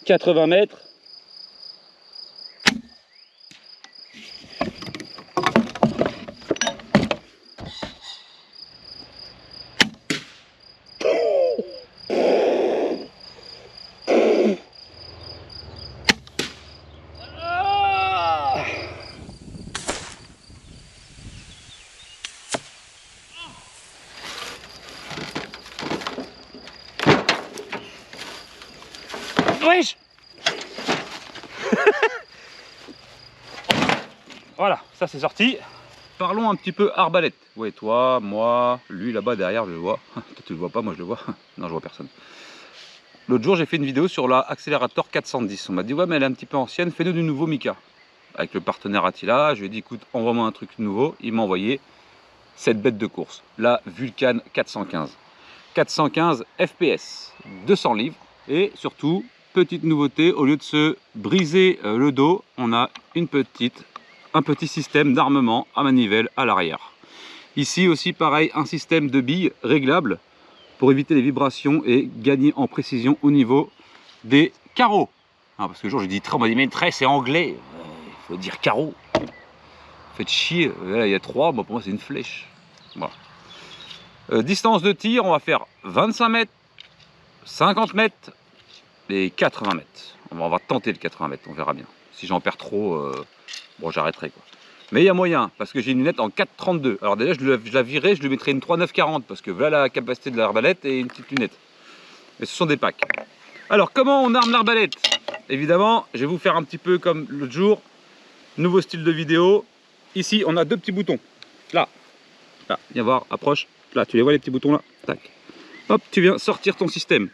80 mètres. Wesh. Voilà, ça c'est sorti. Parlons un petit peu arbalète. Ouais, toi, moi, lui là-bas derrière, je le vois. Toi tu le vois pas, moi je le vois. Non, je vois personne. L'autre jour, j'ai fait une vidéo sur la Accelerator 410. On m'a dit, ouais, mais elle est un petit peu ancienne, fais-nous du nouveau Mica. Avec le partenaire Attila, je lui ai dit, écoute, envoie-moi un truc nouveau. Il m'a envoyé cette bête de course, la Vulcan 415. 415 FPS, 200 livres. Et surtout, petite nouveauté, au lieu de se briser le dos, on a un petit système d'armement à manivelle à l'arrière. Ici aussi, pareil, un système de billes réglable pour éviter les vibrations et gagner en précision au niveau des carreaux. Ah, parce que le jour j'ai dit trait, on m'a dit mais trait c'est anglais, il faut dire carreau. Faites chier, là, il y a 3, bon, pour moi c'est une flèche. Voilà. Distance de tir, on va faire 25 mètres, 50 mètres et 80 mètres. On va tenter le 80 mètres, on verra bien. Si j'en perds trop, bon j'arrêterai quoi. Mais il y a moyen, parce que j'ai une lunette en 4,32. Alors déjà, je la virerai, je lui mettrai une 3,940, parce que voilà la capacité de l'arbalète et une petite lunette. Mais ce sont des packs. Alors, comment on arme l'arbalète? Évidemment, je vais vous faire un petit peu comme l'autre jour. Nouveau style de vidéo. Ici, on a deux petits boutons. Là, viens voir, approche. Là, tu les vois les petits boutons là? Tac. Hop, tu viens sortir ton système.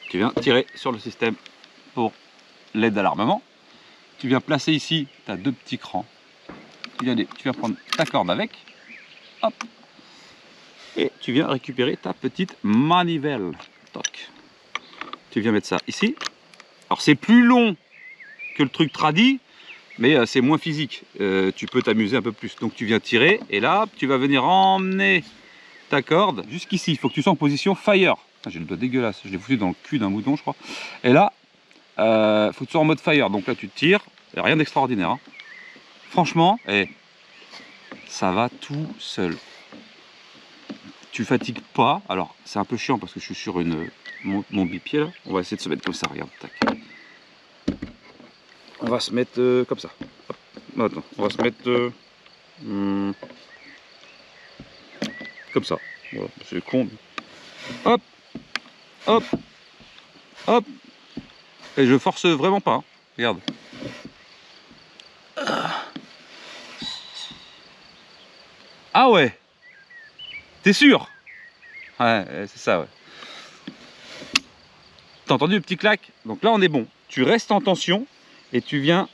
Tu viens tirer sur le système pour l'aide à l'armement. Tu viens placer ici, tu as deux petits crans. Tu viens prendre ta corde avec, hop, et tu viens récupérer ta petite manivelle. Toc. Tu viens mettre ça ici. Alors c'est plus long que le truc tradi, mais c'est moins physique. Tu peux t'amuser un peu plus. Donc tu viens tirer, et là, tu vas venir emmener ta corde jusqu'ici. Il faut que tu sois en position fire. J'ai le doigt dégueulasse, je l'ai foutu dans le cul d'un mouton, je crois. Et là, faut que tu sois en mode fire. Donc là, tu tires, rien d'extraordinaire. Hein. Franchement, ça va tout seul. Tu fatigues pas. Alors, c'est un peu chiant parce que je suis sur mon bipied là. On va essayer de se mettre comme ça, regarde. Tac. On va se mettre comme ça. Hop. Attends, on va se mettre comme ça. Voilà, c'est con. Hop, hop, hop. Et je force vraiment pas. Hein. Regarde. Ah ouais. T'es sûr? Ouais, c'est ça, ouais. T'as entendu le petit clac? Donc là, on est bon. Tu restes en tension et tu viens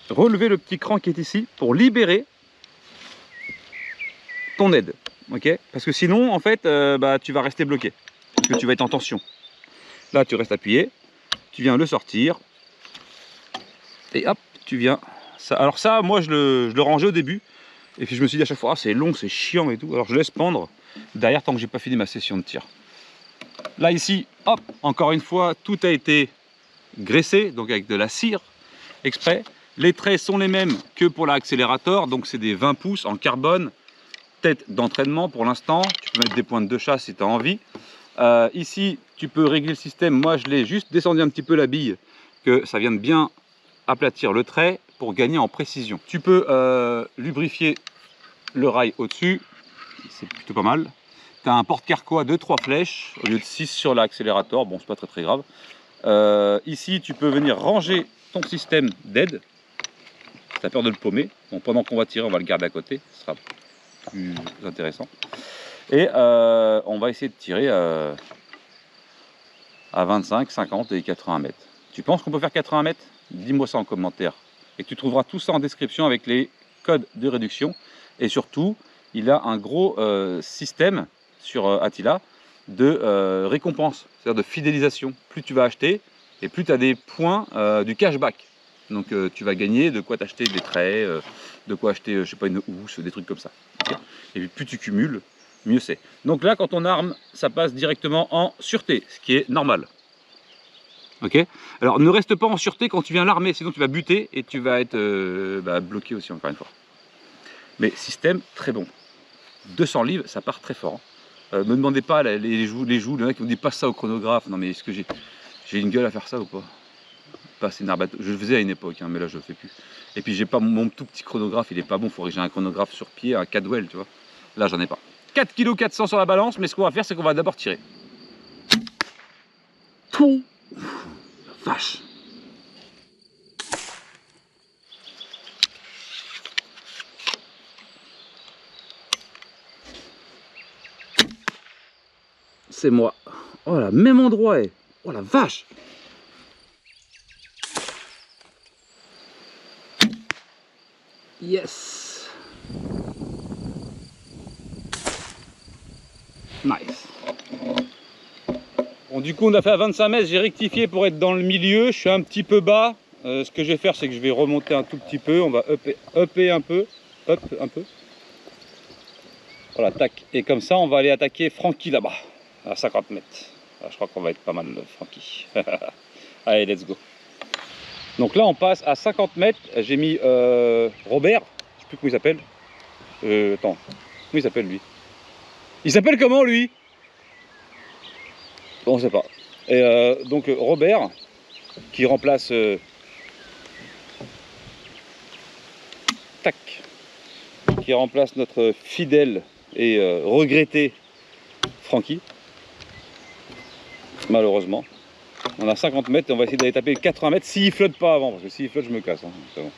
relever le petit cran qui est ici pour libérer ton aide. Ok? Parce que sinon, en fait, tu vas rester bloqué. Parce que tu vas être en tension. Là, tu restes appuyé. Tu viens le sortir. Et hop, tu viens. Ça, alors ça, moi, je le rangeais au début. Et puis je me suis dit à chaque fois, ah, c'est long, c'est chiant et tout. Alors je laisse pendre derrière tant que j'ai pas fini ma session de tir. Là ici, hop, encore une fois, tout a été graissé, donc avec de la cire exprès. Les traits sont les mêmes que pour l'accélérateur, donc c'est des 20 pouces en carbone, tête d'entraînement pour l'instant. Tu peux mettre des pointes de chasse si tu as envie. Ici, tu peux régler le système. Moi, je l'ai juste descendu un petit peu la bille, que ça vienne bien aplatir le trait pour gagner en précision. Tu peux lubrifier le rail au-dessus, c'est plutôt pas mal. Tu as un porte-carquois de 3 flèches au lieu de 6 sur l'accélérateur, bon c'est pas très grave. Ici tu peux venir ranger ton système d'aide. Tu as peur de le paumer, donc pendant qu'on va tirer on va le garder à côté, ce sera plus intéressant. Et on va essayer de tirer à 25, 50 et 80 mètres. Tu penses qu'on peut faire 80 mètres? Dis-moi ça en commentaire. Et tu trouveras tout ça en description avec les codes de réduction. Et surtout, il a un gros système sur Attila de récompense, c'est-à-dire de fidélisation. Plus tu vas acheter et plus tu as des points du cashback. Donc tu vas gagner de quoi t'acheter des traits, de quoi acheter, je sais pas, une housse, des trucs comme ça. Okay. Et puis plus tu cumules, mieux c'est. Donc là, quand on arme, ça passe directement en sûreté, ce qui est normal. Ok. Alors ne reste pas en sûreté quand tu viens l'armer, sinon tu vas buter et tu vas être bloqué aussi encore une fois. Mais système très bon. 200 livres, ça part très fort. Me demandez pas les joues, il y en a qui me disent passe ça au chronographe. Non mais est-ce que j'ai une gueule à faire ça ou pas? Passer une arbalète, je le faisais à une époque, hein, mais là je le fais plus. Et puis j'ai pas mon tout petit chronographe, il est pas bon, il faudrait que j'ai un chronographe sur pied, un Cadwell, tu vois. Là j'en ai pas. 4 kg 400 sur la balance, mais ce qu'on va faire, c'est qu'on va d'abord tirer. Tout. Vache. C'est moi. Oh là, même endroit, eh. Oh la vache. Yes. Nice. Bon, du coup, on a fait à 25 mètres. J'ai rectifié pour être dans le milieu. Je suis un petit peu bas. Ce que je vais faire, c'est que je vais remonter un tout petit peu. On va upper un peu. Up un peu. Voilà, tac. Et comme ça, on va aller attaquer Francky là-bas, à 50 mètres. Alors, je crois qu'on va être pas mal, Francky. Allez, let's go. Donc là, on passe à 50 mètres. J'ai mis Robert. Je sais plus comment il s'appelle. Attends, comment il s'appelle lui? Il s'appelle comment lui? Bon, on sait pas. Et donc Robert, qui remplace... tac. Qui remplace notre fidèle et regretté Francky. Malheureusement. On a 50 mètres et on va essayer d'aller taper 80 mètres s'il flotte pas avant, parce que s'il flotte je me casse. Hein, bon.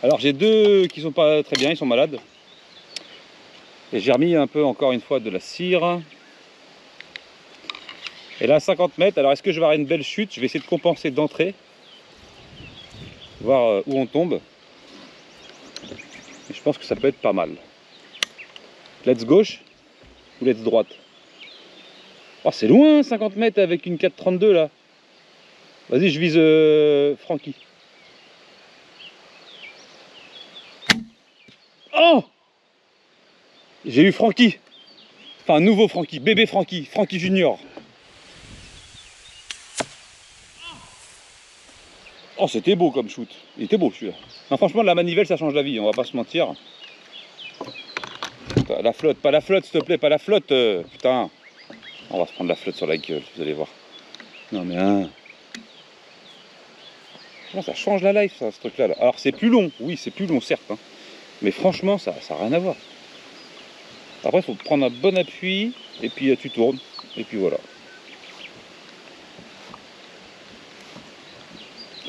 Alors j'ai deux qui sont pas très bien, ils sont malades. Et j'ai remis un peu encore une fois de la cire. Et là 50 mètres, alors est-ce que je vais avoir une belle chute? Je vais essayer de compenser d'entrée. Voir où on tombe. Et je pense que ça peut être pas mal. Let's gauche ou let's droite? Oh, c'est loin 50 mètres avec une 4,32 là. Vas-y, je vise Francky. Oh! J'ai eu Francky. Enfin, nouveau Francky, bébé Francky, Francky Junior. Oh, c'était beau comme shoot. Il était beau celui-là. Franchement, la manivelle, ça change la vie, on va pas se mentir. La flotte, pas la flotte, s'il te plaît, pas la flotte. Putain. On va se prendre la flotte sur la gueule, vous allez voir. Non mais hein. Ça change la life, ça, ce truc-là. Là. Alors c'est plus long, oui, c'est plus long, certes. Hein. Mais franchement, ça n'a rien à voir. Après, il faut prendre un bon appui, et puis tu tournes, et puis voilà.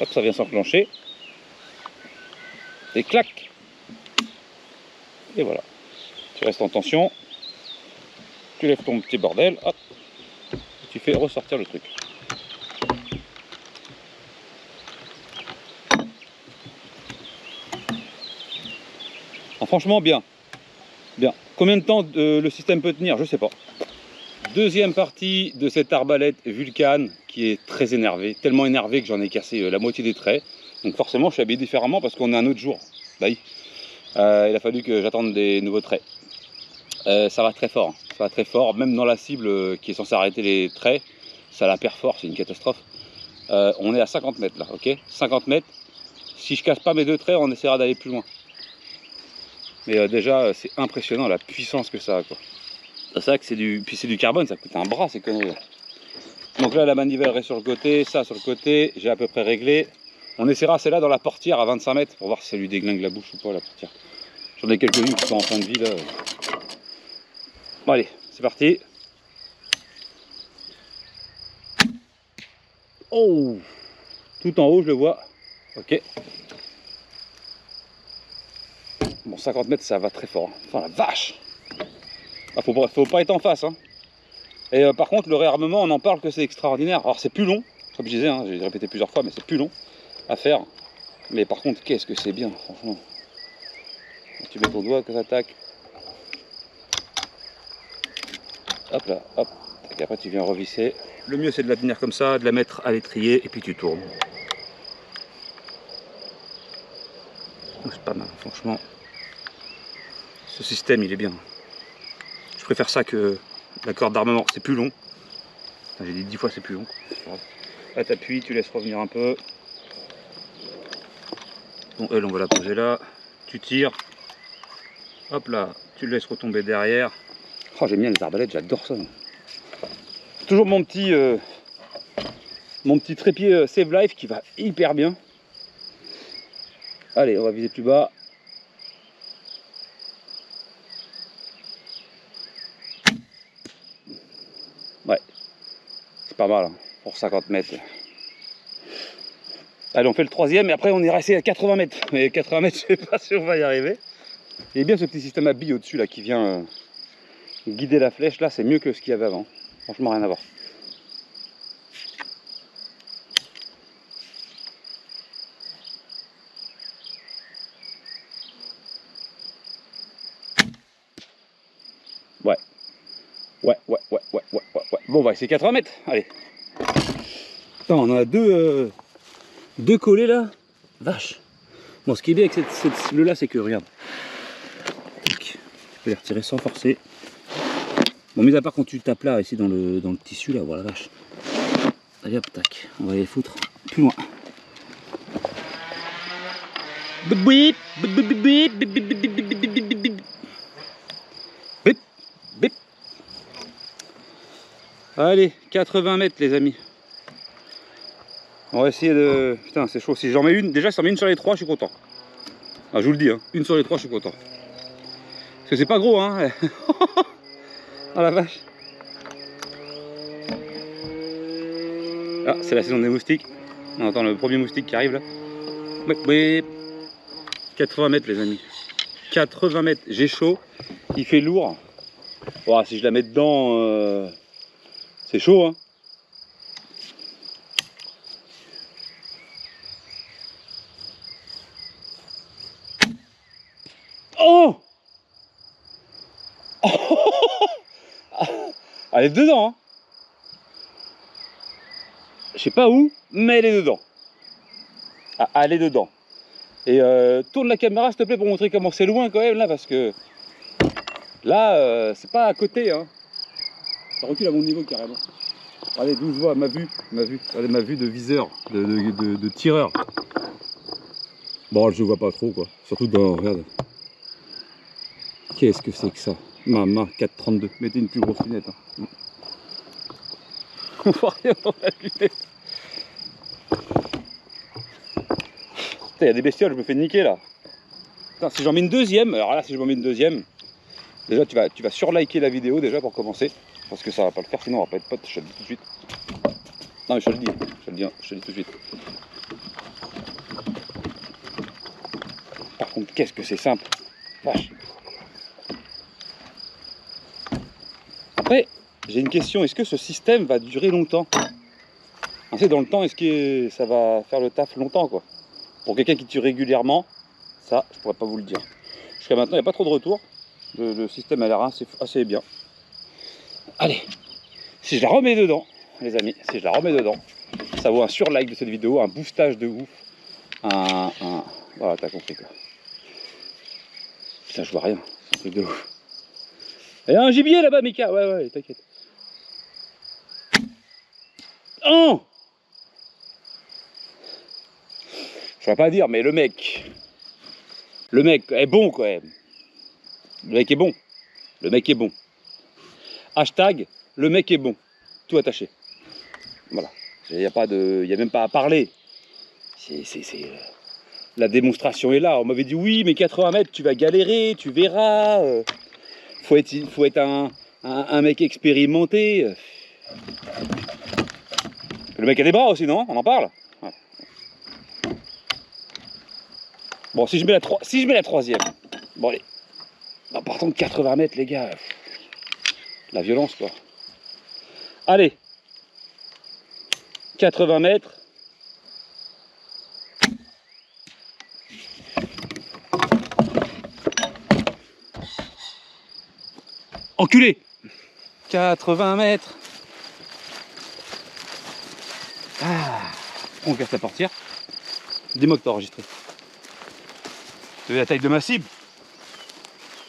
Hop, ça vient s'enclencher. Et clac. Et voilà. Tu restes en tension. Tu lèves ton petit bordel, hop. Et tu fais ressortir le truc. Franchement, bien. Bien. Combien de temps le système peut tenir? Je sais pas. Deuxième partie de cette arbalète Vulcan qui est très énervée. Tellement énervé que j'en ai cassé la moitié des traits. Donc forcément, je suis habillé différemment parce qu'on est un autre jour. Là, il a fallu que j'attende des nouveaux traits. Ça va très fort. Ça va très fort. Même dans la cible qui est censée arrêter les traits, ça la perfore. C'est une catastrophe. On est à 50 mètres là, ok? 50 mètres. Si je casse pas mes deux traits, on essaiera d'aller plus loin. Mais déjà, c'est impressionnant la puissance que ça a, quoi. C'est vrai que c'est du carbone, ça coûte un bras ces conneries. Donc là, la manivelle reste sur le côté, ça sur le côté, j'ai à peu près réglé. On essaiera celle-là dans la portière à 25 mètres pour voir si ça lui déglingue la bouche ou pas, la portière. J'en ai quelques-unes qui sont en fin de vie là. Bon allez, c'est parti. Oh, tout en haut, je le vois. Ok. Bon, 50 mètres, ça va très fort. Enfin, la vache! Ah, faut pas être en face. Hein. Et par contre, le réarmement, on en parle que c'est extraordinaire. Alors, c'est plus long, comme je disais, hein, j'ai répété plusieurs fois, mais c'est plus long à faire. Mais par contre, qu'est-ce que c'est bien, franchement. Tu mets ton doigt, que ça tac. Hop là, hop. Et après, tu viens revisser. Le mieux, c'est de la tenir comme ça, de la mettre à l'étrier, et puis tu tournes. C'est pas mal, franchement. Ce système, il est bien. Je préfère ça que la corde d'armement. C'est plus long. J'ai dit 10 fois c'est plus long. Là t'appuies, tu laisses revenir un peu. Bon, elle on va la poser là. Tu tires. Hop là, tu le laisses retomber derrière. Oh, j'aime bien les arbalètes, j'adore ça. Toujours mon petit trépied Save Life qui va hyper bien. Allez, on va viser plus bas. Ouais, c'est pas mal hein, pour 50 mètres. Allez, on fait le troisième et après on est resté à 80 mètres. Mais 80 mètres, je sais pas si on va y arriver. Il y a bien ce petit système à billes au-dessus là qui vient guider la flèche. Là, c'est mieux que ce qu'il y avait avant. Franchement, rien à voir. Ouais. Ouais. Bon, on va essayer 80 mètres. Allez. Attends, on en a deux collés là. Vache. Bon, ce qui est bien avec cette là, c'est que regarde. Je vais les retirer sans forcer. Bon, mis à part quand tu tapes là, ici dans le tissu là, voilà, vache. Allez hop, tac. On va les foutre plus loin. Allez, 80 mètres les amis. On va essayer de... Putain, c'est chaud. Si j'en mets une, déjà si j'en mets une sur les trois, je suis content. Ah, je vous le dis, hein. Une sur les trois, je suis content. Parce que c'est pas gros, hein. Oh la vache. Ah, c'est la saison des moustiques. On entend le premier moustique qui arrive là. 80 mètres les amis. 80 mètres. J'ai chaud. Il fait lourd. Oh, si je la mets dedans, c'est chaud, hein. Oh, elle est dedans, hein. Je sais pas où, mais elle est dedans. Ah, elle est dedans. Et tourne la caméra s'il te plaît pour montrer comment c'est loin quand même là, parce que là c'est pas à côté, hein. Ça recule à mon niveau carrément. Regardez d'où je vois ma vue, regardez ma vue de viseur, de tireur. Bon, je vois pas trop quoi, surtout dans, regarde. Qu'est-ce que c'est que ça? Maman, 4,32, mettez une plus grosse lunette. Hein. On voit rien dans la lunette. Il y a des bestioles, je me fais niquer là. Putain, si j'en mets une deuxième, alors là si je m'en mets une deuxième, déjà tu vas surliker la vidéo déjà pour commencer. Parce que ça va pas le faire, sinon on va pas être potes, je te le dis tout de suite. Non mais je te le dis, je te le dis tout de suite. Par contre, qu'est-ce que c'est simple. Vache. Après, j'ai une question, est-ce que ce système va durer longtemps? C'est dans le temps, est-ce que ça va faire le taf longtemps quoi? Pour quelqu'un qui tue régulièrement, ça, je pourrais pas vous le dire. Jusqu'à maintenant, il n'y a pas trop de retour. Le système a l'air assez bien. Allez, si je la remets dedans, les amis, si je la remets dedans, ça vaut un surlike de cette vidéo, un boostage de ouf. Voilà, t'as compris quoi. Putain, je vois rien, c'est un truc de ouf. Il y a un gibier là-bas, Mika. Ouais, t'inquiète. Oh, je vais pas dire, mais le mec est bon quand même. Le mec est bon. Le mec est bon. Hashtag, le mec est bon. Tout attaché. Voilà. Il n'y a même pas à parler. La démonstration est là. On m'avait dit oui, mais 80 mètres, tu vas galérer, tu verras. Faut être un mec expérimenté. Le mec a des bras aussi, non? On en parle? Ouais. Bon, si je mets la troisième. Bon, allez. Non, par contre, 80 mètres, les gars. La violence, quoi. Allez. 80 mètres. Enculé. 80 mètres. Ah. On casse la portière. Dis-moi que t'as enregistré. Tu veux la taille de ma cible?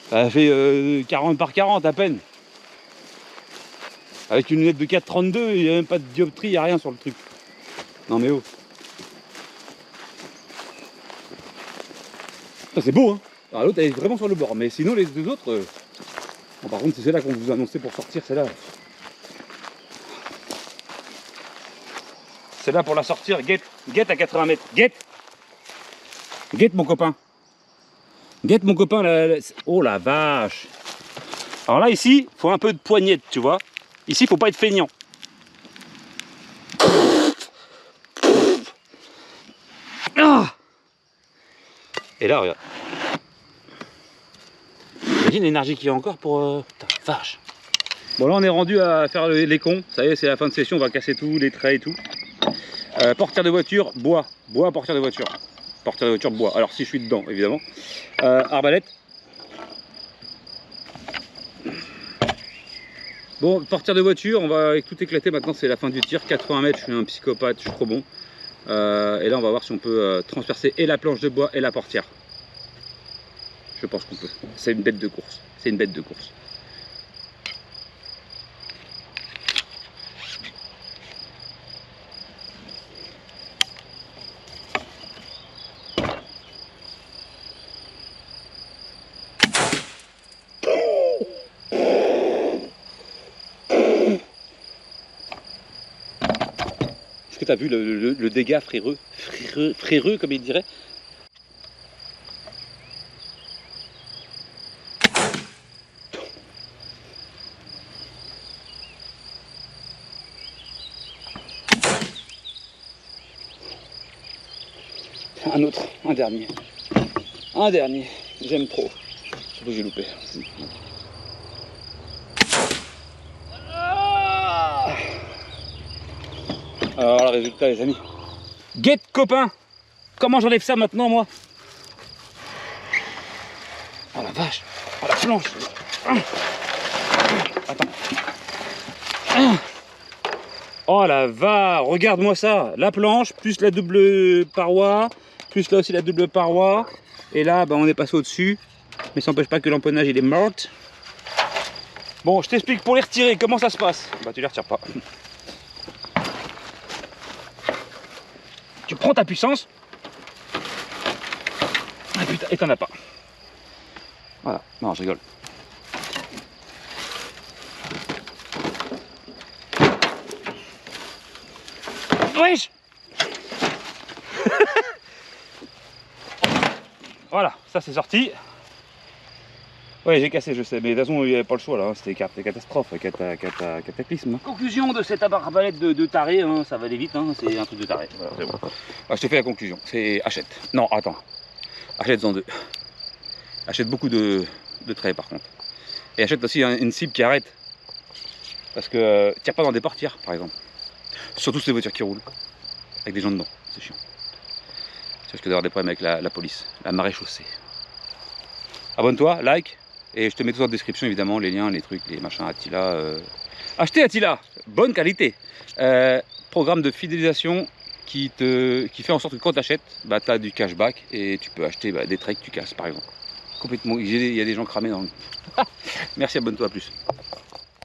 Ça fait 40 par 40 à peine. Avec une lunette de 4,32, il n'y a même pas de dioptrie, il n'y a rien sur le truc. Non mais oh. C'est beau hein. Alors l'autre elle est vraiment sur le bord, mais sinon les deux autres... Bon, par contre c'est celle-là qu'on vous annonçait pour sortir, celle-là. Celle-là pour la sortir, guette à 80 mètres, guette mon copain. Guette mon copain, oh la vache. Alors là ici, il faut un peu de poignette, tu vois. Ici, il faut pas être feignant. Ah. Et là, regarde. Imagine l'énergie qu'il y a encore pour... Putain, vache. Bon là, on est rendu à faire les cons. Ça y est, c'est la fin de session, on va casser tout, les traits et tout. Portière de voiture, bois. Bois, portière de voiture. Portière de voiture, bois. Alors si je suis dedans, évidemment. Arbalète. Bon, portière de voiture, on va avec tout éclater. Maintenant, c'est la fin du tir. 80 mètres, je suis un psychopathe, je suis trop bon. Et là, on va voir si on peut transpercer et la planche de bois et la portière. Je pense qu'on peut. C'est une bête de course. C'est une bête de course. Est-ce que tu as vu le dégât fréreux, fréreux comme il dirait? Un autre, un dernier, j'aime trop, surtout que j'ai loupé. Alors le résultat les amis. Guette copain, comment j'enlève ça maintenant moi? Oh la vache, oh la planche. Attends. Oh la va, regarde-moi ça, la planche, plus la double paroi, plus là aussi la double paroi. Et là, bah, on est passé au-dessus, mais ça n'empêche pas que l'empennage il est mort. Bon, je t'explique pour les retirer, comment ça se passe? Bah tu les retires pas. Tu prends ta puissance. Ah putain, et t'en as pas. Voilà, non je rigole. Wesh. Voilà, ça c'est sorti. Ouais, j'ai cassé, je sais, mais de toute façon, il n'y avait pas le choix là, hein. C'était catastrophe, cataclysme. Conclusion de cette arbalète de taré, hein, ça va aller vite, hein, c'est un truc de taré. Voilà, c'est bon. Ah, je te fais la conclusion, c'est achète. Non, attends, achète-en deux. Achète beaucoup de traits par contre. Et achète aussi une cible qui arrête. Parce que tire pas dans des portières par exemple. Surtout ces voitures qui roulent. Avec des gens dedans, c'est chiant. Tu risques d'avoir des problèmes avec la police, la marée chaussée. Abonne-toi, like. Et je te mets tout en description évidemment, les liens, les trucs, les machins, Attila. Achetez Attila, bonne qualité. Programme de fidélisation qui fait en sorte que quand tu achètes, bah, tu as du cashback et tu peux acheter des traits que tu casses par exemple. Complètement, il y a des gens cramés dans le... Merci, abonne-toi, à plus.